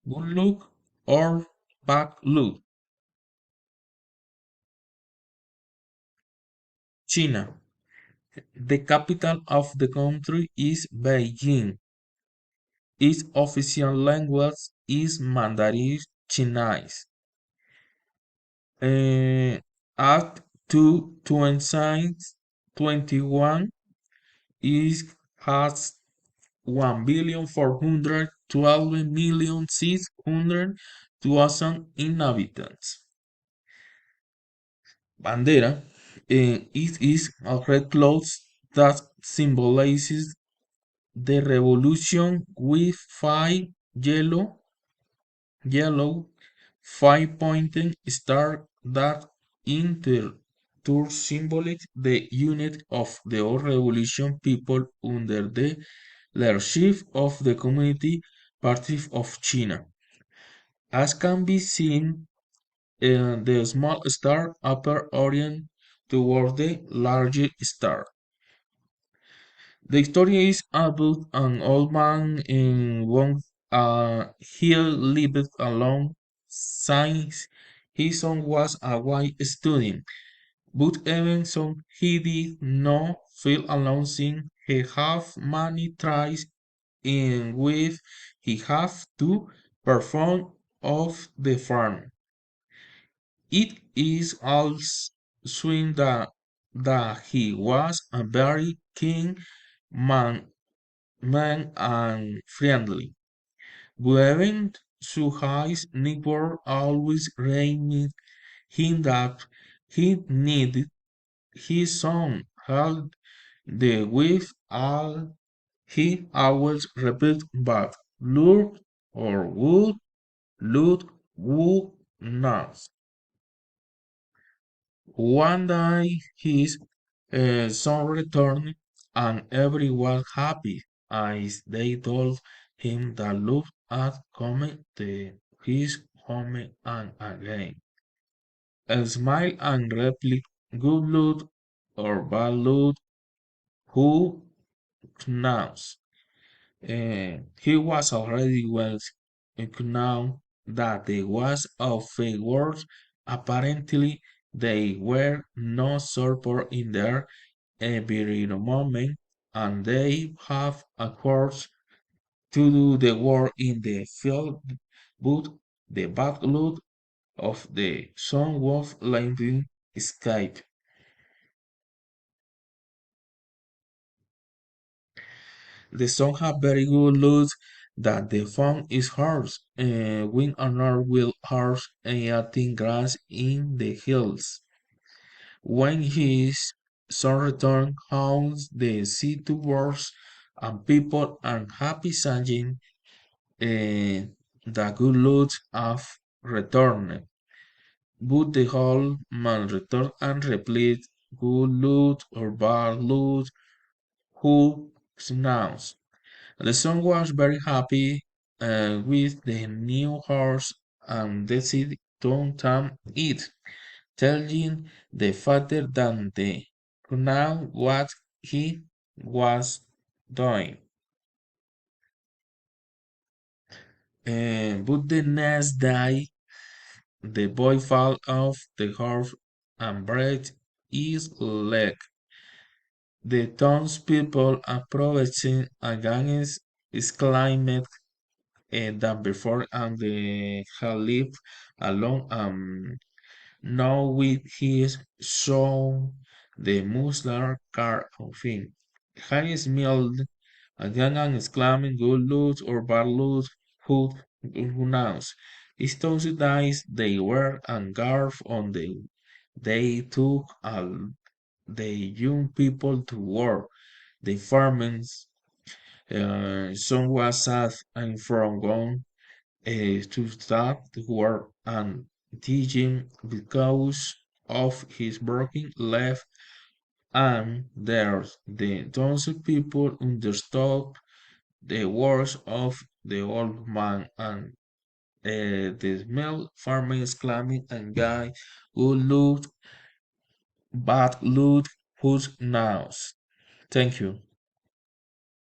Good luck or bad luck. China. The capital of the country is Beijing. Its official language is Mandarin Chinese. At 2021 it has 1,412,600,000 inhabitants. Bandera. It is a red cloth that symbolizes the revolution with yellow, yellow five-pointed star that in turn symbolize the unity of the old revolution people under the leadership of the Communist Party of China. As can be seen, the small star upper orient toward the larger star. The story is about an old man in one he lived alone since his son was a white student, but even so he did not feel alone since he had many tries in which he had to perform of the farm. It is also seen that he was a very keen man, man and friendly. Wherein his neighbor always reminded him that he needed his own help the with all he always repeated but Lord or would not. One day his son returned and everyone happy as they told him that love had come to his home and again. A smile and replied, good luck or bad luck, who knows? He was already well known that the was of figures apparently they were no support in their every moment, and they have a course to do the work in the field, but the bad luck of the sun was lightning escape. The song have very good luck that the fun is hard, wind and earth will harsh and eating grass in the hills. When his son returned home, the city birds and people are happy saying the good luck have returned. But the whole man returned and replied, good luck or bad luck, who knows? The son was very happy with the new horse and decided to tame it, telling the father that the now what he was doing. But the next day, the boy fell off the horse and broke his leg. The townspeople approaching against exclaimed than before, and the Caliph alone now with his son the Muslim car of him. He smiled again and exclaiming, good luck or bad luck, who knows? His those days they were and garf on they took all the young people to work. The farmers, some was sad and from gone to start work and teaching because of his broken leg and there the thousand people understood the words of the old man and the smell farming exclaiming and guy who looked bad looked who's now. Thank you.